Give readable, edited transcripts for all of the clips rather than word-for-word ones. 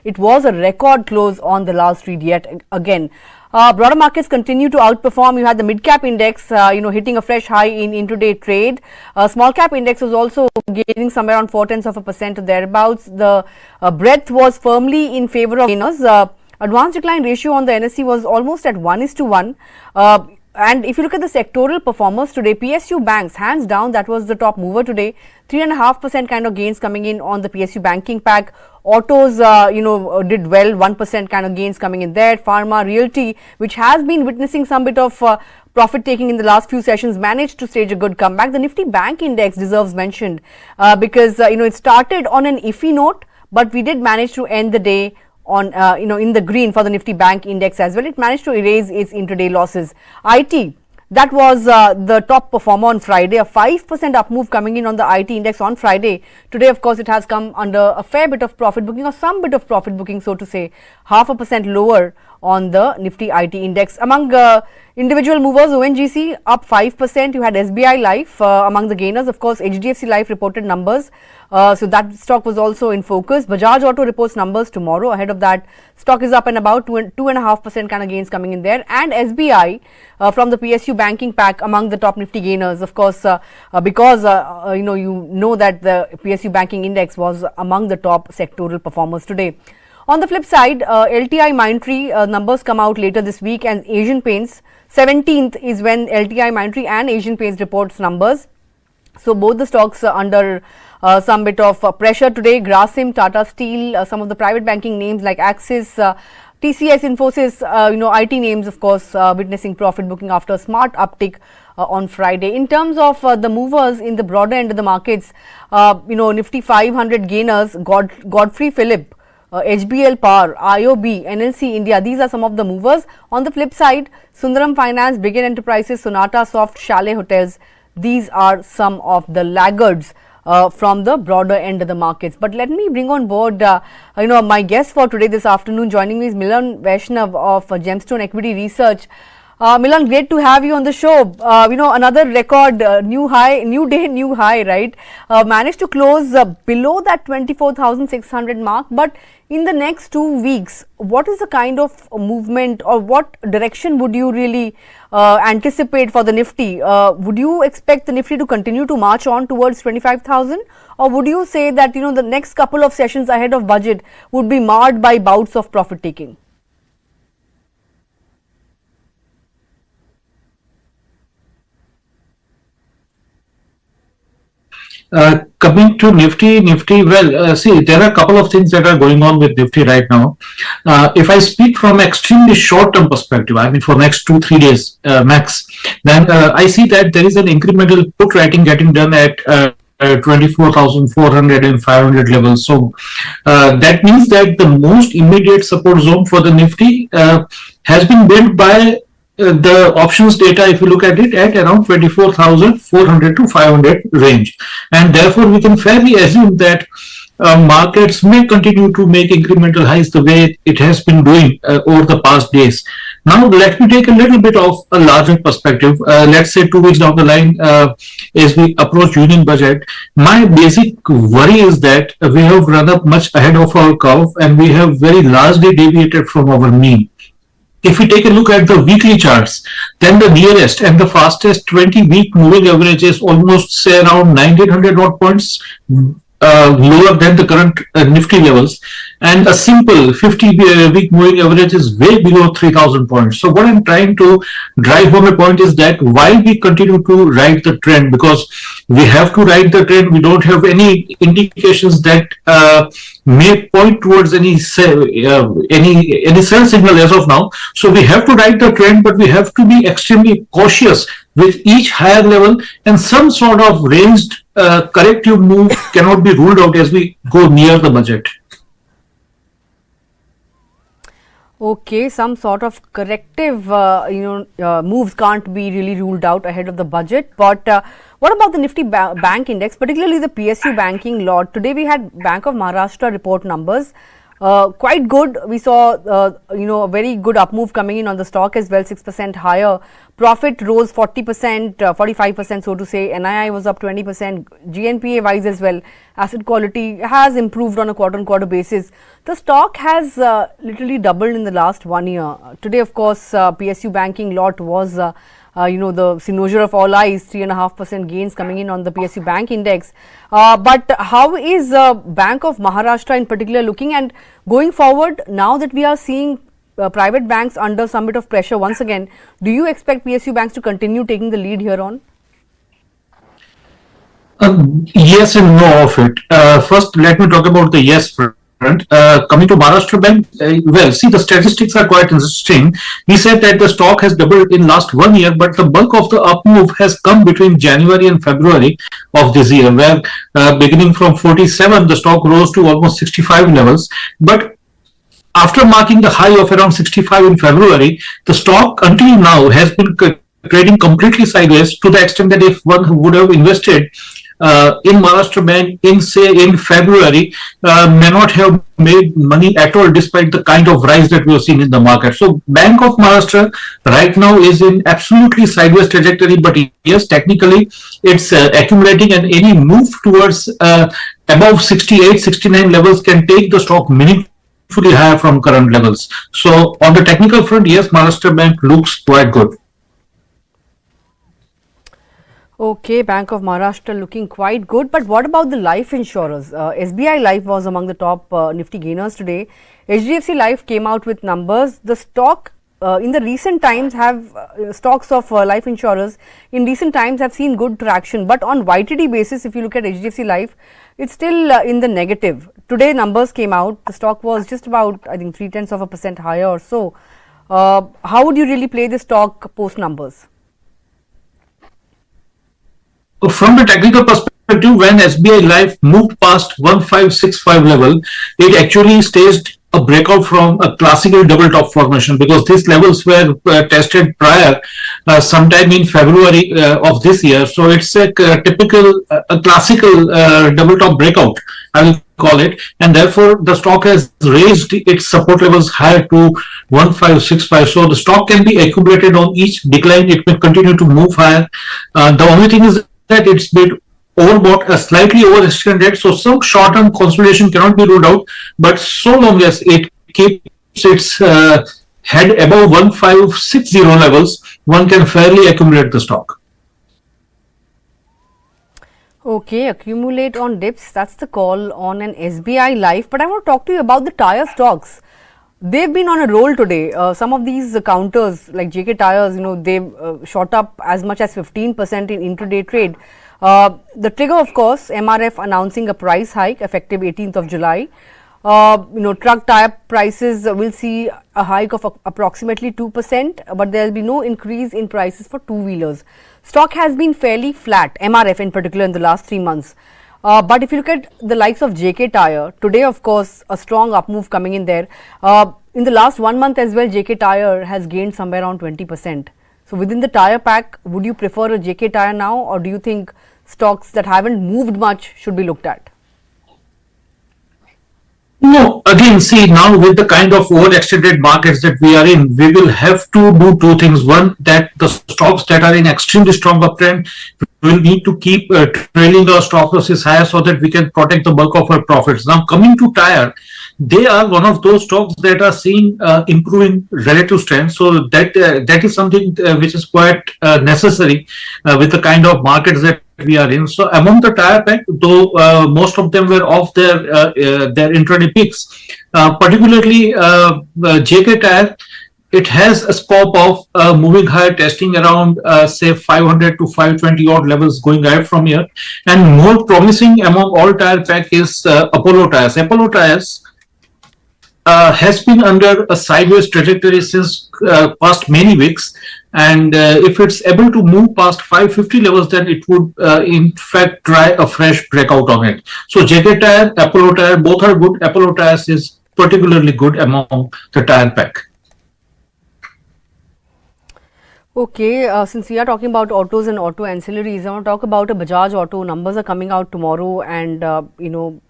It was a record close on the last read yet again. Broader markets continue to outperform. You had the mid-cap index, hitting a fresh high in intraday trade. Small-cap index was also gaining somewhere around 0.4% or thereabouts. The breadth was firmly in favor of gainers. Advanced decline ratio on the NSE was almost at 1:1. And if you look at the sectoral performers today, PSU banks, hands down, that was the top mover today. 3.5% kind of gains coming in on the PSU banking pack. Autos, did well, 1% kind of gains coming in there. Pharma, realty, which has been witnessing some bit of profit taking in the last few sessions, managed to stage a good comeback. The Nifty Bank index deserves mention because, it started on an iffy note, but we did manage to end the day on, in the green for the Nifty Bank index as well. It managed to erase its intraday losses. IT, that was the top performer on Friday, a 5% up move coming in on the IT index on Friday. Today, of course, it has come under a fair bit of profit booking or some bit of profit booking, so to say, 0.5% lower on the Nifty IT index. Among individual movers, ONGC up 5%. You had SBI Life among the gainers. Of course, HDFC Life reported numbers. So that stock was also in focus. Bajaj Auto reports numbers tomorrow. Ahead of that, stock is up and about 2.5% kind of gains coming in there. And SBI from the PSU banking pack among the top Nifty gainers. Of course, because that the PSU banking index was among the top sectoral performers today. On the flip side, LTI Mindtree numbers come out later this week, and Asian Paints 17th is when LTI Mindtree and Asian Paints reports numbers. So both the stocks are under some bit of pressure today. Grasim, Tata Steel, some of the private banking names like Axis, TCS, Infosys, IT names, of course, witnessing profit booking after a smart uptick on Friday. In terms of the movers in the broader end of the markets, Nifty 500 gainers, Godfrey Phillips, HBL Power, IOB, NLC India, these are some of the movers. On the flip side, Shriram Finance, Brigade Enterprises, Sonata Soft, Chalet Hotels, these are some of the laggards from the broader end of the markets. But let me bring on board, my guest for today this afternoon. Joining me is Milan Vaishnav of Gemstone Equity Research. Milan, great to have you on the show. Another record, new high, right? Managed to close below that 24,600 mark. But in the next 2 weeks, what is the kind of movement or what direction would you really anticipate for the Nifty? Would you expect the Nifty to continue to march on towards 25,000? Or would you say that, the next couple of sessions ahead of budget would be marred by bouts of profit taking? Coming to Nifty, see, there are a couple of things that are going on with Nifty right now. If I speak from extremely short-term perspective, I mean for next 2-3 days max, then I see that there is an incremental put writing getting done at 24,400 and 500 levels. So that means that the most immediate support zone for the Nifty has been built by the options data, if you look at it, at around 24,400 to 500 range, and therefore we can fairly assume that markets may continue to make incremental highs the way it has been doing over the past days. Now let me take a little bit of a larger perspective. Let's say 2 weeks down the line, as we approach union budget, my basic worry is that we have run up much ahead of our curve and we have very largely deviated from our mean. If we take a look at the weekly charts, then the nearest and the fastest 20-week moving average is almost, say, around 1900 odd points lower than the current Nifty levels, and a simple 50-week moving average is way below 3000 points. So what I'm trying to drive home a point is that while we continue to ride the trend, because we have to ride the trend, we don't have any indications that may point towards any sell signal as of now. So we have to ride the trend, but we have to be extremely cautious with each higher level, and some sort of ranged corrective move cannot be ruled out as we go near the budget. Okay, some sort of corrective, moves can't be really ruled out ahead of the budget. But what about the Nifty Bank index, particularly the PSU banking lot? Today we had Bank of Maharashtra report numbers. quite good. We saw a very good up move coming in on the stock as well, 6% higher. Profit rose 40%, 45% so to say. NII was up 20%. GNPA wise as well, asset quality has improved on a quarter-on-quarter basis. The stock has literally doubled in the last 1 year. Today, of course, PSU banking lot was the cynosure of all eyes, 3.5% gains coming in on the PSU bank index. But how is Bank of Maharashtra in particular looking, and going forward, now that we are seeing private banks under some bit of pressure once again, do you expect PSU banks to continue taking the lead here on? Yes and no of it. First, let me talk about the yes front. Coming to Maharashtra Bank, well, see, the statistics are quite interesting. We said that the stock has doubled in last 1 year, but the bulk of the up move has come between January and February of this year, where beginning from 47, the stock rose to almost 65 levels. But after marking the high of around 65 in February, the stock until now has been trading completely sideways, to the extent that if one would have invested in Maharashtra Bank in February, may not have made money at all, despite the kind of rise that we have seen in the market. So Bank of Maharashtra right now is in absolutely sideways trajectory, but yes, technically it's accumulating, and any move towards above 68, 69 levels can take the stock meaningfully higher from current levels. So on the technical front, yes, Maharashtra Bank looks quite good. Okay, Bank of Maharashtra looking quite good, but what about the life insurers? SBI Life was among the top Nifty gainers today. HDFC Life came out with numbers. The stock in the recent times have stocks of life insurers in recent times have seen good traction, but on YTD basis, if you look at HDFC Life, it's still in the negative. Today numbers came out. The stock was just about, I think, 0.3% higher or so. How would you really play the stock post numbers? From the technical perspective, when SBI Life moved past 1565 level, it actually staged a breakout from a classical double top formation, because these levels were tested prior sometime in February of this year. So it's a typical, a classical double top breakout, I will call it, and therefore the stock has raised its support levels higher to 1565. So the stock can be accumulated on each decline. It may continue to move higher. The only thing is that it's been overbought, slightly overextended, so some short-term consolidation cannot be ruled out, but so long as it keeps its head above 1560 levels, one can fairly accumulate the stock. Okay, accumulate on dips, that's the call on an SBI Life, but I want to talk to you about the Tyre stocks. They've been on a roll today. Some of these counters like JK Tyres, they've shot up as much as 15% in intraday trade. The trigger, of course, MRF announcing a price hike effective 18th of July. Truck tyre prices will see a hike of approximately 2%, but there will be no increase in prices for two-wheelers. Stock has been fairly flat, MRF in particular, in the last 3 months. But if you look at the likes of JK Tyre, today of course a strong up move coming in there. In the last 1 month as well, JK Tyre has gained somewhere around 20%. So within the tyre pack, would you prefer a JK Tyre now, or do you think stocks that haven't moved much should be looked at? No, again, see, now with the kind of overextended markets that we are in, we will have to do two things. One, that the stocks that are in extremely strong uptrend will need to keep trailing our stop losses higher, so that we can protect the bulk of our profits. Now, coming to Tyre, they are one of those stocks that are seeing improving relative strength. So that is something which is quite necessary with the kind of markets that we are in. So among the Tyre pack, though most of them were off their intraday peaks, particularly JK Tyre, it has a scope of moving higher, testing around say 500 to 520 odd levels going ahead from here. And more promising among all Tyre pack is Apollo Tyres. Apollo Tyres has been under a sideways trajectory since past many weeks, and if it's able to move past 550 levels, then it would in fact try a fresh breakout on it. So JK Tyre, Apollo Tyre, both are good. Apollo Tyres is particularly good among the Tyre pack. Okay, since we are talking about autos and auto ancillaries, I want to talk about a Bajaj Auto. Numbers are coming out tomorrow, and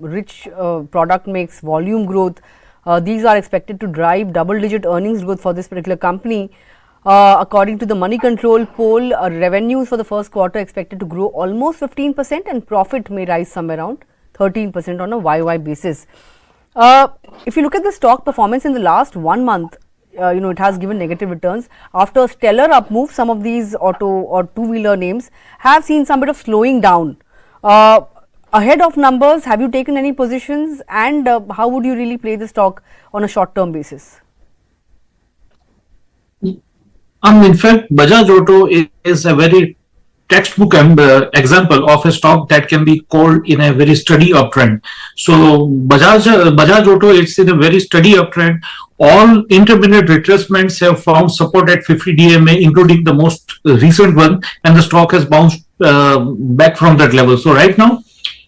rich product mix, volume growth. These are expected to drive double-digit earnings growth for this particular company. According to the Moneycontrol poll, revenues for the first quarter expected to grow almost 15% and profit may rise somewhere around 13% on a YY basis. If you look at the stock performance in the last 1 month, it has given negative returns. After a stellar up move, some of these auto or two-wheeler names have seen some bit of slowing down. Ahead of numbers, have you taken any positions, and how would you really play the stock on a short-term basis? In fact, Bajaj Auto is a very textbook example of a stock that can be called in a very steady uptrend. So Bajaj Auto, it's in a very steady uptrend. All intermittent retracements have found support at 50 DMA, including the most recent one, and the stock has bounced back from that level. So right now,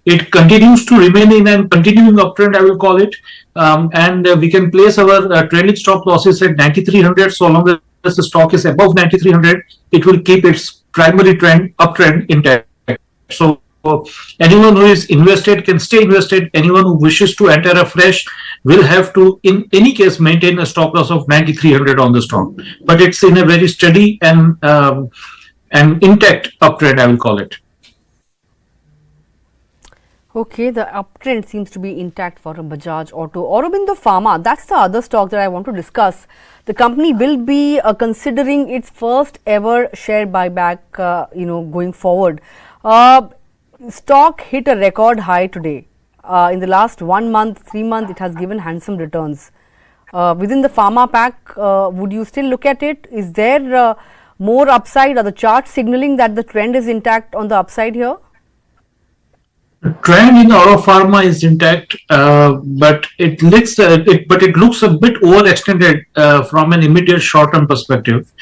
it continues to remain in a continuing uptrend, I will call it, and we can place our trailing stop losses at 9,300. So long as the stock is above 9,300, it will keep its primary uptrend intact. So anyone who is invested can stay invested. Anyone who wishes to enter afresh will have to, in any case, maintain a stop loss of 9,300 on the stock. But it's in a very steady and intact uptrend, I will call it. Okay, the uptrend seems to be intact for a Bajaj Auto. Aurobindo Pharma, that's the other stock that I want to discuss. The company will be considering its first ever share buyback, going forward. Stock hit a record high today. In the last 1 month, 3 months, it has given handsome returns. Within the pharma pack, would you still look at it? Is there more upside? Are the charts signaling that the trend is intact on the upside here? The trend in Auro Pharma is intact, but it looks a bit overextended from an immediate short-term perspective.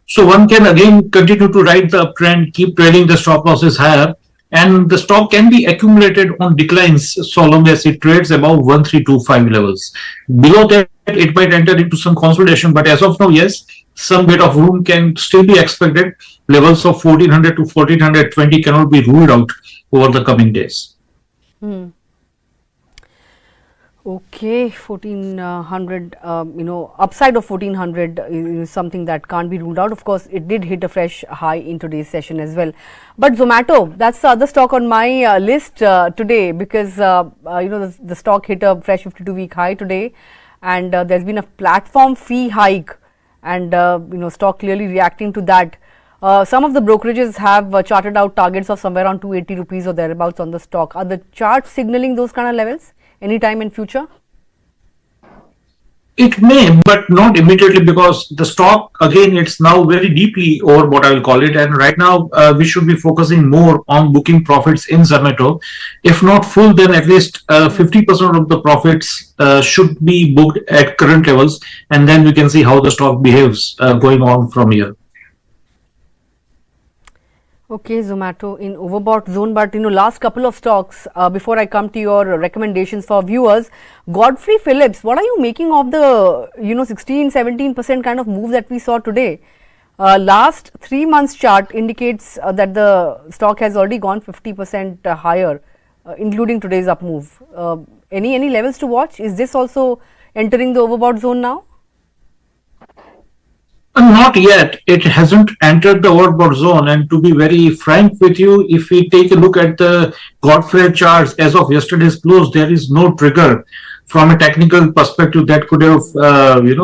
So one can again continue to ride the uptrend, keep trailing the stop losses higher, and the stock can be accumulated on declines so long as it trades above 1325 levels. Below that, it might enter into some consolidation, but as of now, yes, some bit of room can still be expected. Levels of 1400 to 1420 cannot be ruled out over the coming days. Okay, 1400, upside of 1400 is something that can't be ruled out. Of course, it did hit a fresh high in today's session as well. But Zomato, that's the other stock on my list today, because the stock hit a fresh 52-week high today, and there's been a platform fee hike, and stock clearly reacting to that. Some of the brokerages have charted out targets of somewhere around 280 rupees or thereabouts on the stock. Are the charts signaling those kind of levels anytime in future? It may, but not immediately, because the stock, again, it's now very deeply over what I will call it. And right now, we should be focusing more on booking profits in Zomato. If not full, then at least 50% of the profits should be booked at current levels. And then we can see how the stock behaves going on from here. Okay, Zomato in overbought zone, but last couple of stocks, before I come to your recommendations for viewers, Godfrey Phillips, what are you making of the 16-17% kind of move that we saw today? Last 3 months chart indicates that the stock has already gone 50% higher, including today's up move. Any levels to watch? Is this also entering the overbought zone now? Not yet. It hasn't entered the overbought zone. And to be very frank with you, if we take a look at the Godfrey charts as of yesterday's close, there is no trigger from a technical perspective that could have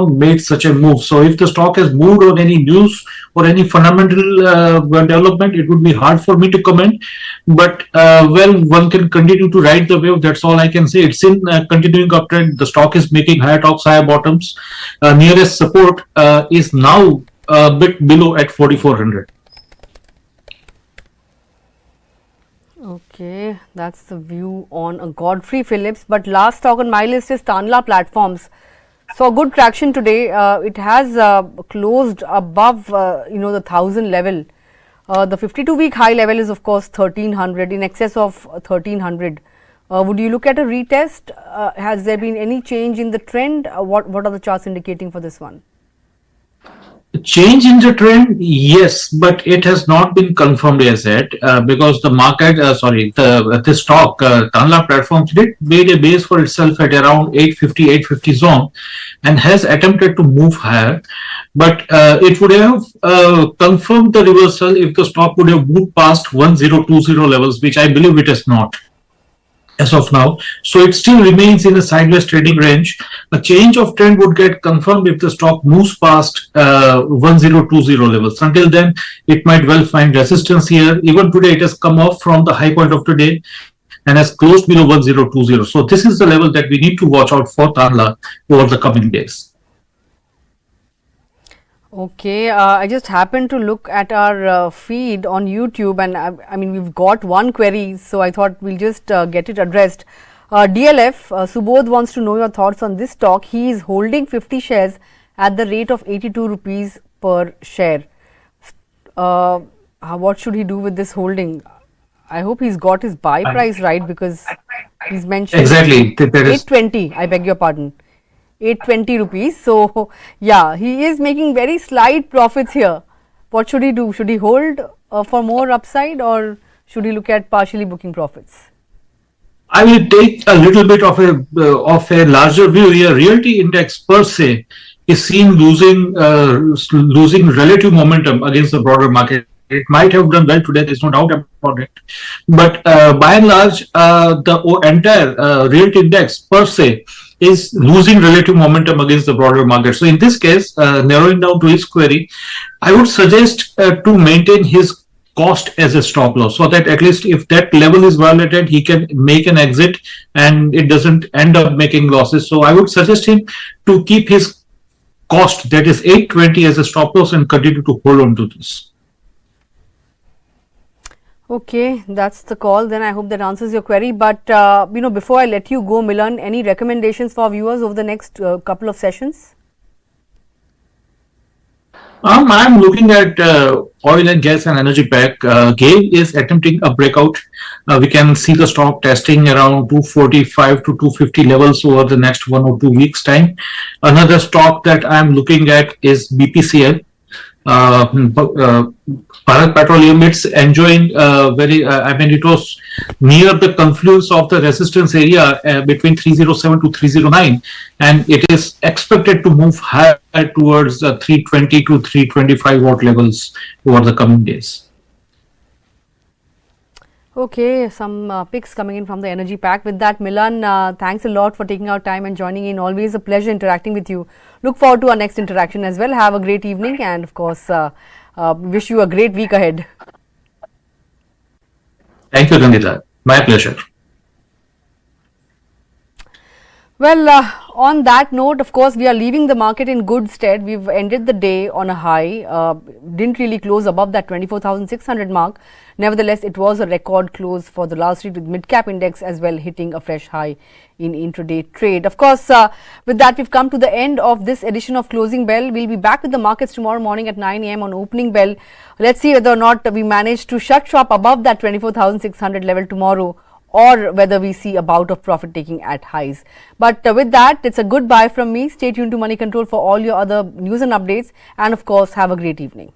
made such a move. So if the stock has moved on any news or any fundamental development, it would be hard for me to comment. But one can continue to ride the wave. That's all I can say. It's in continuing uptrend. The stock is making higher tops, higher bottoms. Nearest support is now a bit below at 4,400. Okay, that's the view on a Godfrey Phillips. But last stock on my list is Tanla Platforms. Saw good traction today. It has closed above the 1000 level. The 52-week high level is of course 1300, in excess of 1300. Would you look at a retest? Has there been any change in the trend? What are the charts indicating for this one? Change in the trend, yes, but it has not been confirmed as yet because the market, the stock, Tanla Platforms did made a base for itself at around 850, 850 zone and has attempted to move higher. But it would have confirmed the reversal if the stock would have moved past 1020 levels, which I believe it has not as of now. So it still remains in a sideways trading range. A change of trend would get confirmed if the stock moves past 1020 levels. Until then, it might well find resistance here. Even today, it has come off from the high point of today and has closed below 1020. So this is the level that we need to watch out for Tanla over the coming days. Okay, I just happened to look at our feed on YouTube, and I mean, we've got one query, so I thought we'll just get it addressed. DLF, Subodh wants to know your thoughts on this stock. He is holding 50 shares at the rate of 82 rupees per share. What should he do with this holding? I hope he's got his buy price right, because he's mentioned exactly 820. I beg your pardon. 820 rupees. So yeah, he is making very slight profits here. What should he do? Should he hold for more upside, or should he look at partially booking profits? I will take a little bit of a larger view here. Realty index per se is seen losing relative momentum against the broader market. It might have done well today, there's no doubt about it. But by and large, the entire realty index per se is losing relative momentum against the broader market. So in this case, narrowing down to his query, I would suggest to maintain his cost as a stop loss, so that at least if that level is violated, he can make an exit and it doesn't end up making losses. So I would suggest him to keep his cost, that is 820, as a stop loss and continue to hold on to this. Okay, that's the call. Then I hope that answers your query. But before I let you go, Milan, any recommendations for viewers over the next couple of sessions? I'm looking at oil and gas and energy pack. GAIL is attempting a breakout. We can see the stock testing around 245 to 250 levels over the next 1 or 2 weeks time. Another stock that I'm looking at is BPCL. Bharat Petroleum, it's enjoying it was near the confluence of the resistance area between 307 to 309, and it is expected to move higher towards 320 to 325 watt levels over the coming days. Okay, some picks coming in from the energy pack. With that, Milan, thanks a lot for taking out time and joining in. Always a pleasure interacting with you. Look forward to our next interaction as well. Have a great evening, and of course, wish you a great week ahead. Thank you, Nandita. My pleasure. Well, on that note, of course, we are leaving the market in good stead. We've ended the day on a high, didn't really close above that 24,600 mark. Nevertheless, it was a record close for the last read, with Midcap index as well hitting a fresh high in intraday trade. Of course, with that, we've come to the end of this edition of Closing Bell. We'll be back with the markets tomorrow morning at 9 a.m. on opening bell. Let's see whether or not we manage to shut shop above that 24,600 level tomorrow, or whether we see a bout of profit taking at highs. But with that, it's a goodbye from me. Stay tuned to Money Control for all your other news and updates, and of course, have a great evening.